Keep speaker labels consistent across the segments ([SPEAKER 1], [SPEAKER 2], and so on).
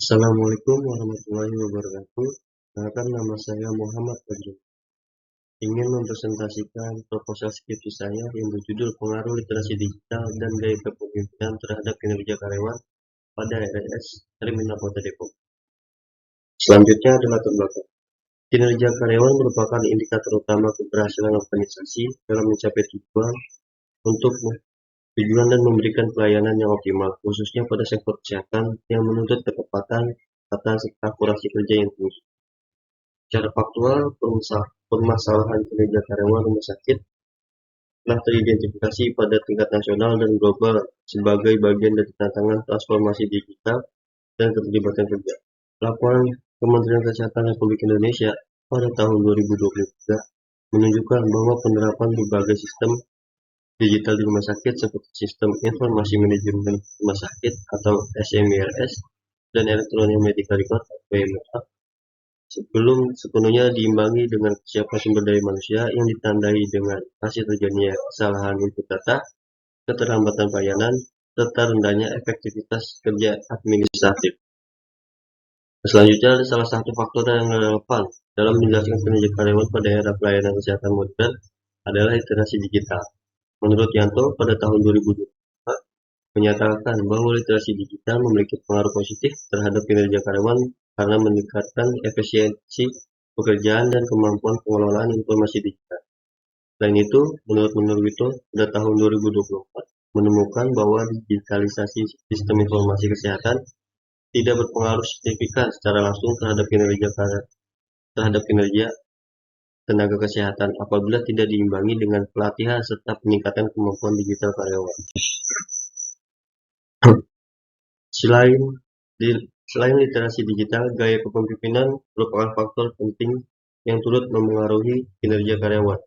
[SPEAKER 1] Assalamualaikum warahmatullahi wabarakatuh. Perkenalkan, nama saya Muhammad Fajrul. Ingin mempresentasikan proposal skripsi saya yang berjudul Pengaruh Literasi Digital dan Gaya Kepemimpinan Terhadap Kinerja Karyawan pada RS Terminal Kota Depok. Selanjutnya adalah latar belakang. Kinerja karyawan merupakan indikator utama keberhasilan organisasi dalam mencapai tujuan dan memberikan pelayanan yang optimal, khususnya pada sektor kesehatan yang menuntut ketepatan, serta akurasi kerja yang tinggi. Secara faktual, permasalahan kinerja karyawan rumah sakit telah teridentifikasi pada tingkat nasional dan global sebagai bagian dari tantangan transformasi digital dan keterlibatan kerja. Laporan Kementerian Kesehatan Republik Indonesia pada tahun 2023 menunjukkan bahwa penerapan berbagai sistem digital di rumah sakit seperti Sistem Informasi Manajemen Rumah Sakit atau SMIRS dan Electronic Medical Record atau EMR sebelum sepenuhnya diimbangi dengan kesiapan sumber daya manusia yang ditandai dengan masih terjadinya kesalahan input data, keterlambatan pelayanan, serta rendahnya efektivitas kerja administratif. Selanjutnya ada salah satu faktor yang relevan dalam menjelaskan kinerja karyawan pada era pelayanan kesehatan modern adalah literasi digital. Menurut Yanto, pada tahun 2024 menyatakan bahwa literasi digital memiliki pengaruh positif terhadap kinerja karyawan karena meningkatkan efisiensi pekerjaan dan kemampuan pengelolaan informasi digital. Selain itu, menurut Wito, pada tahun 2024 menemukan bahwa digitalisasi sistem informasi kesehatan tidak berpengaruh signifikan secara langsung terhadap kinerja tenaga kesehatan apabila tidak diimbangi dengan pelatihan serta peningkatan kemampuan digital karyawan. Selain literasi digital, gaya kepemimpinan merupakan faktor penting yang turut memengaruhi kinerja karyawan.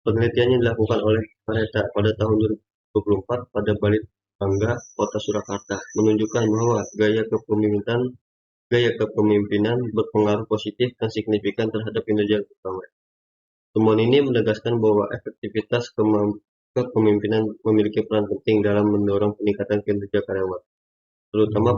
[SPEAKER 1] Penelitian yang dilakukan oleh Pareta pada tahun 2024 pada Balitbangga, Kota Surakarta, menunjukkan bahwa gaya kepemimpinan berpengaruh positif dan signifikan terhadap kinerja pegawai. Temuan ini menegaskan bahwa efektivitas kepemimpinan memiliki peran penting dalam mendorong peningkatan kinerja karyawan, terutama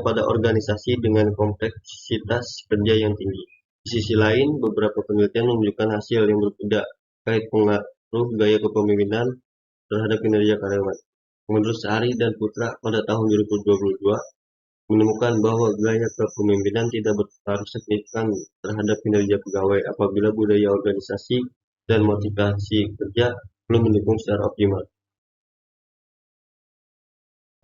[SPEAKER 1] pada organisasi dengan kompleksitas kerja yang tinggi. Di sisi lain, beberapa penelitian menunjukkan hasil yang berbeda terkait pengaruh gaya kepemimpinan terhadap kinerja karyawan. Menurut Sari dan Putra pada tahun 2022 menemukan bahwa gaya kepemimpinan tidak berpengaruh signifikan terhadap kinerja pegawai apabila budaya organisasi dan motivasi kerja belum mendukung secara optimal.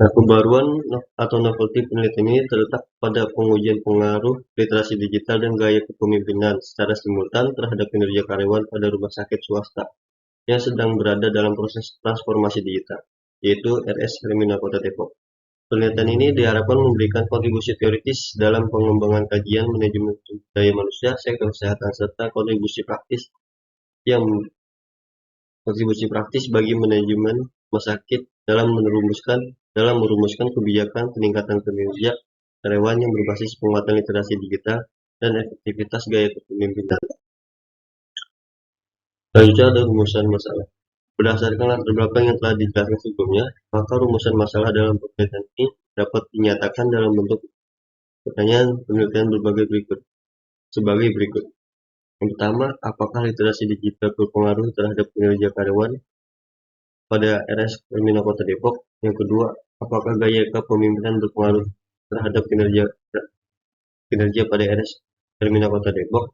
[SPEAKER 1] Nah, pembaruan atau novelty penelitian ini terletak pada pengujian pengaruh literasi digital dan gaya kepemimpinan secara simultan terhadap kinerja karyawan pada rumah sakit swasta yang sedang berada dalam proses transformasi digital, yaitu RS Terminal Kota Depok. Penelitian ini diharapkan memberikan kontribusi teoritis dalam pengembangan kajian manajemen sumber daya manusia, sektor kesehatan, serta kontribusi praktis bagi manajemen rumah sakit dalam merumuskan kebijakan peningkatan kinerja karyawan yang berbasis penguatan literasi digital dan efektivitas gaya kepemimpinan. Selanjutnya ada rumusan masalah. Berdasarkan latar belakang yang telah dijelaskan sebelumnya, maka rumusan masalah dalam penelitian ini dapat dinyatakan dalam bentuk pertanyaan penelitian sebagai berikut. Yang pertama, apakah literasi digital berpengaruh terhadap kinerja karyawan pada RS Terminal Kota Depok? Yang kedua, apakah gaya kepemimpinan berpengaruh terhadap kinerja pada RS Terminal Kota Depok?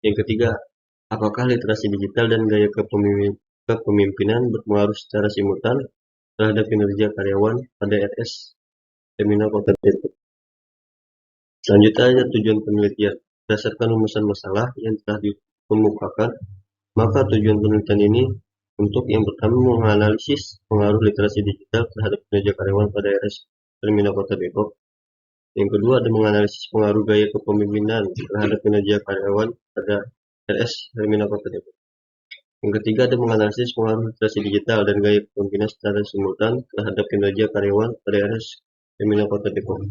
[SPEAKER 1] Yang ketiga, apakah literasi digital dan gaya kepemimpinan berpengaruh secara simultan terhadap kinerja karyawan pada RS Terminal Kota Depok? Selanjutnya ada tujuan penelitian. Berdasarkan rumusan masalah yang telah dikemukakan, maka tujuan penelitian ini untuk yang pertama menganalisis pengaruh literasi digital terhadap kinerja karyawan pada RS Terminal Kota Depok. Yang kedua ada menganalisis pengaruh gaya kepemimpinan terhadap kinerja karyawan pada RS Terminal Kota Depok. Yang ketiga ada menganalisis pengaruh literasi digital dan gaya kepemimpinan secara simultan terhadap kinerja karyawan pada RS Terminal Kota Depok.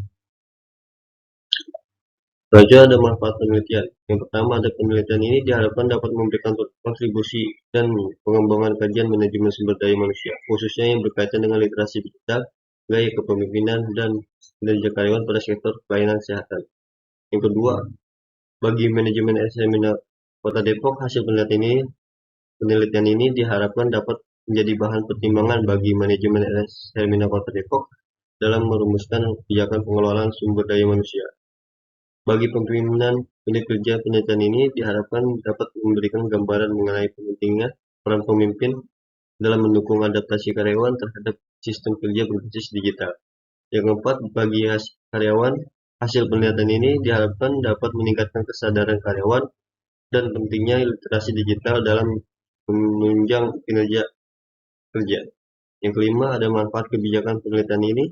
[SPEAKER 1] Selanjutnya ada manfaat penelitian. Yang pertama ada penelitian ini diharapkan dapat memberikan kontribusi dan pengembangan kajian manajemen sumber daya manusia, khususnya yang berkaitan dengan literasi digital gaya kepemimpinan, dan kinerja karyawan pada sektor pelayanan kesehatan. Yang kedua, bagi manajemen SMINA Kota Depok, hasil penelitian ini diharapkan dapat menjadi bahan pertimbangan bagi manajemen SMINA Kota Depok dalam merumuskan kebijakan pengelolaan sumber daya manusia. Bagi pimpinan unit kerja penelitian ini diharapkan dapat memberikan gambaran mengenai pentingnya peran pemimpin dalam mendukung adaptasi karyawan terhadap sistem kerja berbasis digital. Yang keempat, bagi karyawan, hasil penelitian ini diharapkan dapat meningkatkan kesadaran karyawan dan pentingnya literasi digital dalam menunjang kinerja kerja. Yang kelima, ada manfaat kebijakan penelitian ini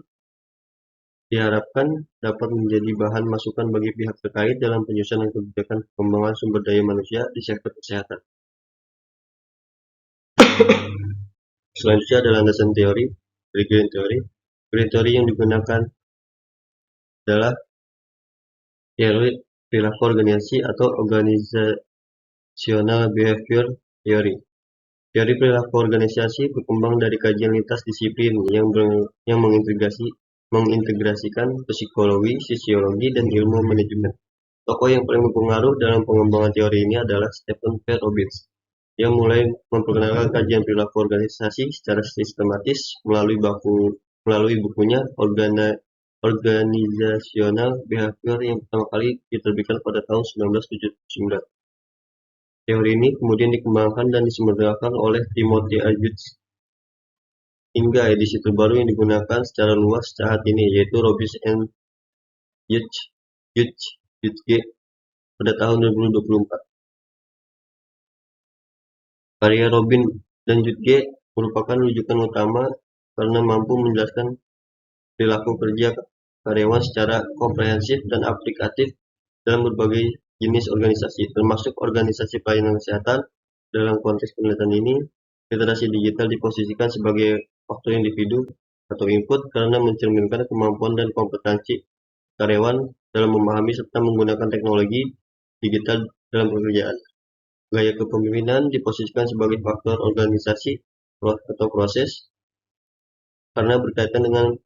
[SPEAKER 1] diharapkan dapat menjadi bahan masukan bagi pihak terkait dalam penyusunan kebijakan pengembangan sumber daya manusia di sektor kesehatan. Selanjutnya adalah landasan teori, green theory. Green theory yang digunakan adalah teori perilaku organisasi atau organizational behavior theory. Teori perilaku organisasi berkembang dari kajian lintas disiplin yang mengintegrasikan psikologi, sosiologi, dan ilmu manajemen. Tokoh yang paling berpengaruh dalam pengembangan teori ini adalah Stephen P. Robbins, yang mulai memperkenalkan kajian perilaku organisasi secara sistematis melalui bukunya Organizational Behavior yang pertama kali diterbitkan pada tahun 1979. Teori ini kemudian dikembangkan dan disempurnakan oleh Timothy A. Hughes hingga edisi terbaru yang digunakan secara luas saat ini, yaitu Robbins and Hughes pada tahun 2024. Karya Robin dan Hughes merupakan rujukan utama karena mampu menjelaskan perilaku kerja karyawan secara komprehensif dan aplikatif dalam berbagai jenis organisasi, termasuk organisasi pelayanan kesehatan. Dalam konteks penelitian ini, literasi digital diposisikan sebagai faktor individu atau input karena mencerminkan kemampuan dan kompetensi karyawan dalam memahami serta menggunakan teknologi digital dalam pekerjaan. Gaya kepemimpinan diposisikan sebagai faktor organisasi atau proses karena berkaitan dengan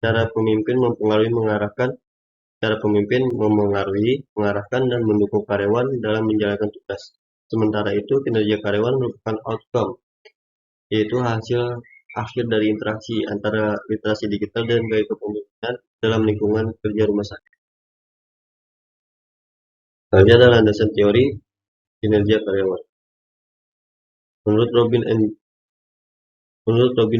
[SPEAKER 1] cara pemimpin memengaruhi, mengarahkan, dan mendukung karyawan dalam menjalankan tugas. Sementara itu, kinerja karyawan merupakan outcome, yaitu hasil akhir dari interaksi antara literasi digital dan gaya kepemimpinan dalam lingkungan kerja rumah sakit. Selanjutnya adalah landasan teori kinerja karyawan. Menurut Robin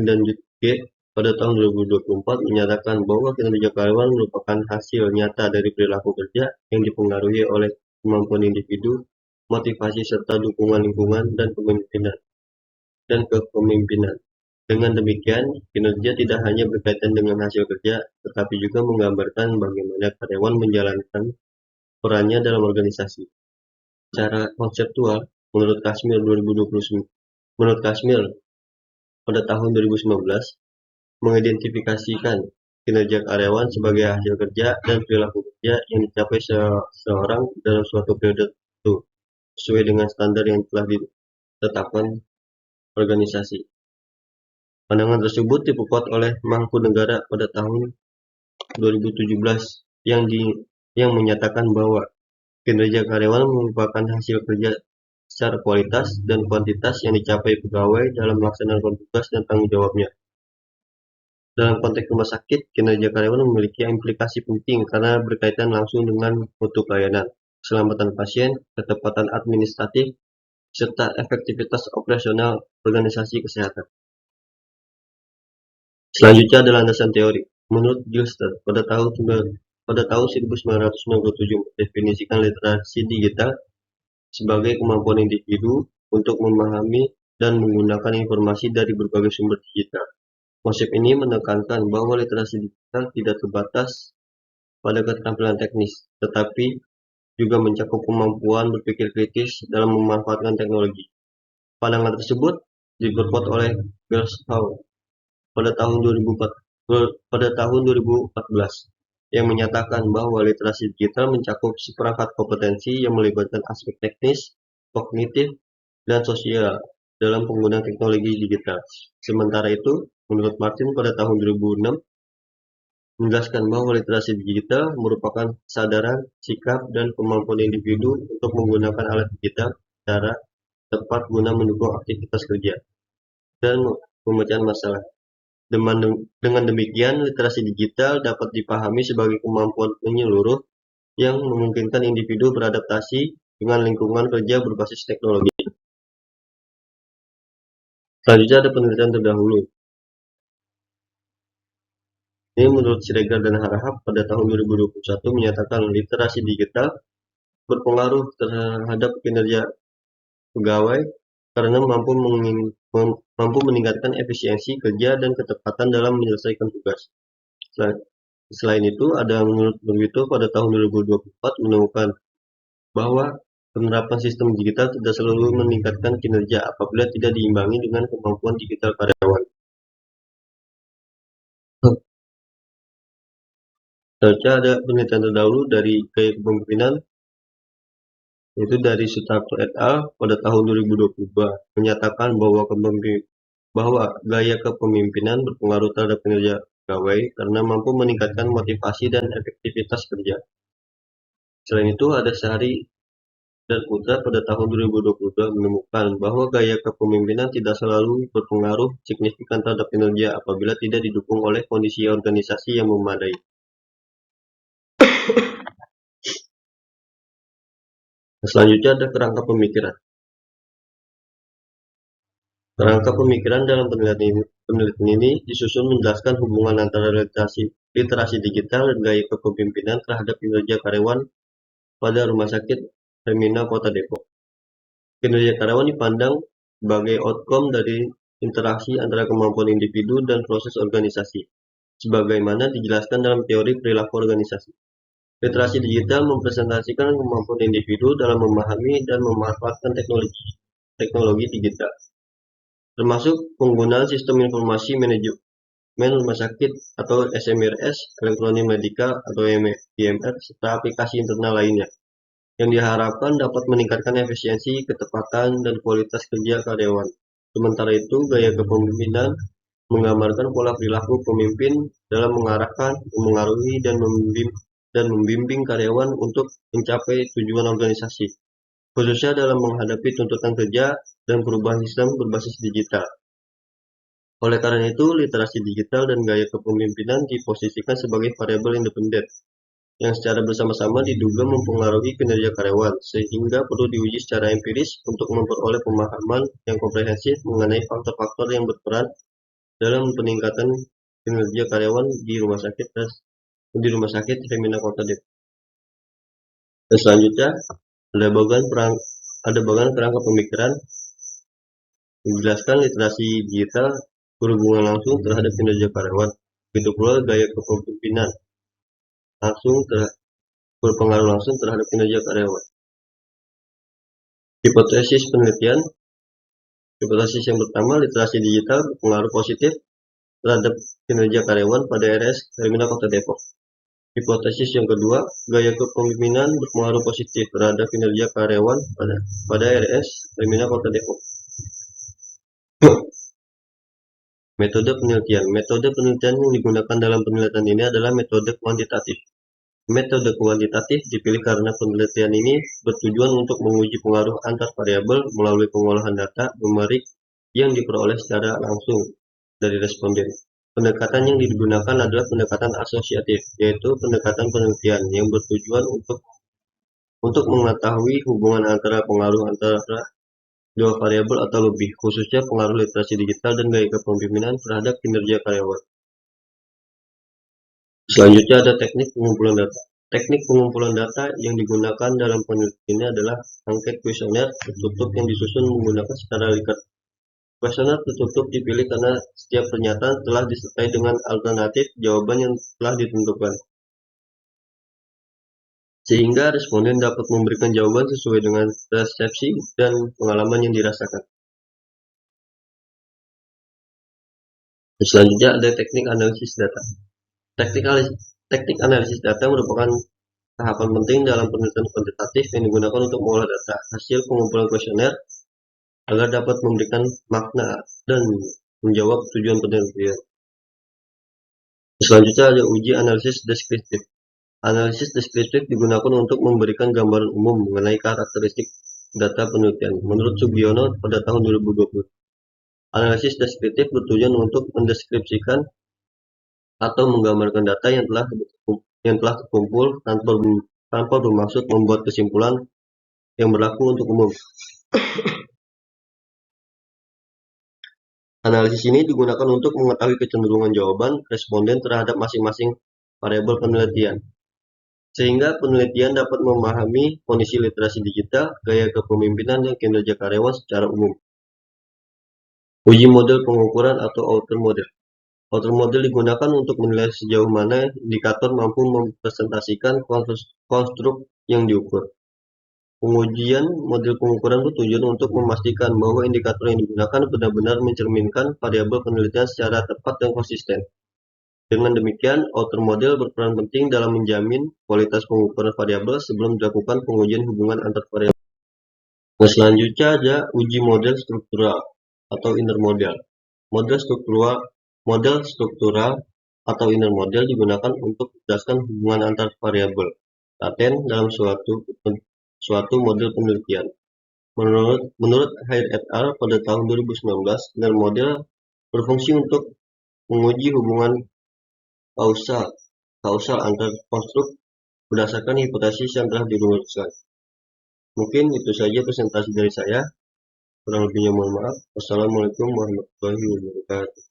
[SPEAKER 1] dan Hughes, pada tahun 2024 menyatakan bahwa kinerja karyawan merupakan hasil nyata dari perilaku kerja yang dipengaruhi oleh kemampuan individu, motivasi serta dukungan lingkungan dan kepemimpinan. Dengan demikian, kinerja tidak hanya berkaitan dengan hasil kerja, tetapi juga menggambarkan bagaimana karyawan menjalankan perannya dalam organisasi. Secara konseptual, menurut Kashmir pada tahun 2019 mengidentifikasikan kinerja karyawan sebagai hasil kerja dan perilaku kerja yang dicapai seseorang dalam suatu periode tertentu sesuai dengan standar yang telah ditetapkan organisasi. Pandangan tersebut diperkuat oleh Mangkunegara pada tahun 2017 yang menyatakan bahwa kinerja karyawan merupakan hasil kerja secara kualitas dan kuantitas yang dicapai pegawai dalam melaksanakan tugas dan tanggung jawabnya. Dalam konteks rumah sakit, kinerja karyawan memiliki implikasi penting karena berkaitan langsung dengan mutu pelayanan, keselamatan pasien, ketepatan administratif, serta efektivitas operasional organisasi kesehatan. Selanjutnya adalah landasan teori. Menurut Gilster, pada tahun 1997 mendefinisikan literasi digital sebagai kemampuan individu untuk memahami dan menggunakan informasi dari berbagai sumber digital. Konsep ini menekankan bahwa literasi digital tidak terbatas pada keterampilan teknis, tetapi juga mencakup kemampuan berpikir kritis dalam memanfaatkan teknologi. Pandangan tersebut diperkuat oleh Gershaw pada tahun 2014 yang menyatakan bahwa literasi digital mencakup seperangkat kompetensi yang melibatkan aspek teknis, kognitif, dan sosial dalam penggunaan teknologi digital. Sementara itu, menurut Martin pada tahun 2006, menjelaskan bahwa literasi digital merupakan kesadaran, sikap, dan kemampuan individu untuk menggunakan alat digital secara tepat guna mendukung aktivitas kerja dan pemecahan masalah. Dengan demikian, literasi digital dapat dipahami sebagai kemampuan menyeluruh yang memungkinkan individu beradaptasi dengan lingkungan kerja berbasis teknologi. Selanjutnya ada penelitian terdahulu. Ini menurut Siregar dan Harahap pada tahun 2021 menyatakan literasi digital berpengaruh terhadap kinerja pegawai karena mampu meningkatkan efisiensi kerja dan ketepatan dalam menyelesaikan tugas. Selain itu, ada menurut begitu pada tahun 2024 menemukan bahwa penerapan sistem digital tidak selalu meningkatkan kinerja apabila tidak diimbangi dengan kemampuan digital karyawan. Selanjutnya ada penelitian terdahulu dari gaya kepemimpinan, yaitu dari Sutarto et al. Pada tahun 2022 menyatakan bahwa gaya kepemimpinan berpengaruh terhadap kinerja pegawai karena mampu meningkatkan motivasi dan efektivitas kerja. Selain itu, ada Sehari dan Putra pada tahun 2022 menemukan bahwa gaya kepemimpinan tidak selalu berpengaruh signifikan terhadap kinerja apabila tidak didukung oleh kondisi organisasi yang memadai. Selanjutnya ada kerangka pemikiran. Kerangka pemikiran dalam penelitian ini disusun menjelaskan hubungan antara literasi digital dan gaya kepemimpinan terhadap kinerja karyawan pada Rumah Sakit Hermina Kota Depok. Kinerja karyawan dipandang sebagai outcome dari interaksi antara kemampuan individu dan proses organisasi, sebagaimana dijelaskan dalam teori perilaku organisasi. Literasi digital mempresentasikan kemampuan individu dalam memahami dan memanfaatkan teknologi digital, termasuk penggunaan sistem informasi manajemen rumah sakit atau SMRS, elektronik medikal atau EMR, serta aplikasi internal lainnya, yang diharapkan dapat meningkatkan efisiensi, ketepatan, dan kualitas kerja karyawan. Sementara itu, gaya kepemimpinan menggambarkan pola perilaku pemimpin dalam mengarahkan, memengaruhi, dan membimbing karyawan untuk mencapai tujuan organisasi, khususnya dalam menghadapi tuntutan kerja dan perubahan sistem berbasis digital. Oleh karena itu, literasi digital dan gaya kepemimpinan diposisikan sebagai variabel independen yang secara bersama-sama diduga mempengaruhi kinerja karyawan, sehingga perlu diuji secara empiris untuk memperoleh pemahaman yang komprehensif mengenai faktor-faktor yang berperan dalam peningkatan kinerja karyawan di rumah sakit Hermina Kota Depok. Dan selanjutnya ada bagian kerangka pemikiran menjelaskan literasi digital berhubungan langsung terhadap kinerja karyawan. Begitu pula gaya kepemimpinan berpengaruh langsung terhadap kinerja karyawan. Hipotesis penelitian. Hipotesis yang pertama, literasi digital berpengaruh positif terhadap kinerja karyawan pada RS Hermina Kota Depok. Hipotesis yang kedua, gaya kepemimpinan berpengaruh positif terhadap kinerja karyawan pada RS Hermina Kota Depok. Metode penelitian. Metode penelitian yang digunakan dalam penelitian ini adalah metode kuantitatif. Metode kuantitatif dipilih karena penelitian ini bertujuan untuk menguji pengaruh antar variabel melalui pengolahan data numerik yang diperoleh secara langsung dari responden. Pendekatan yang digunakan adalah pendekatan asosiatif, yaitu pendekatan penelitian yang bertujuan untuk mengetahui hubungan antara pengaruh antara dua variabel atau lebih, khususnya pengaruh literasi digital dan gaya kepemimpinan terhadap kinerja karyawan. Selanjutnya ada teknik pengumpulan data. Teknik pengumpulan data yang digunakan dalam penelitian ini adalah angket kuesioner tertutup yang disusun menggunakan skala Likert. Kuesioner tertutup dipilih karena setiap pernyataan telah disertai dengan alternatif jawaban yang telah ditentukan, sehingga responden dapat memberikan jawaban sesuai dengan persepsi dan pengalaman yang dirasakan. Selanjutnya ada teknik analisis data. Teknik analisis data merupakan tahapan penting dalam penelitian kuantitatif yang digunakan untuk mengolah data hasil pengumpulan kuesioner agar dapat memberikan makna dan menjawab tujuan penelitian. Selanjutnya ada uji analisis deskriptif. Analisis deskriptif digunakan untuk memberikan gambaran umum mengenai karakteristik data penelitian. Menurut Subiono pada tahun 2020, analisis deskriptif bertujuan untuk mendeskripsikan atau menggambarkan data yang telah terkumpul tanpa bermaksud membuat kesimpulan yang berlaku untuk umum. Analisis ini digunakan untuk mengetahui kecenderungan jawaban responden terhadap masing-masing variabel penelitian, sehingga penelitian dapat memahami kondisi literasi digital, gaya kepemimpinan, dan kinerja karyawan secara umum. Uji model pengukuran atau outer model. Outer model digunakan untuk menilai sejauh mana indikator mampu mempresentasikan konstruk yang diukur. Pengujian model pengukuran bertujuan untuk memastikan bahwa indikator yang digunakan benar-benar mencerminkan variabel penelitian secara tepat dan konsisten. Dengan demikian, outer model berperan penting dalam menjamin kualitas pengukuran variabel sebelum dilakukan pengujian hubungan antar variabel. Nah, selanjutnya ada uji model struktural atau inner model. Model struktural atau inner model digunakan untuk menjelaskan hubungan antar variabel laten dalam suatu model penelitian. Menurut Haidt et al. Pada tahun 2019, inner model berfungsi untuk menguji hubungan kausal antar konstruk berdasarkan hipotesis yang telah dirumuskan. Mungkin itu saja presentasi dari saya. Kurang lebihnya mohon maaf. Wassalamualaikum warahmatullahi wabarakatuh.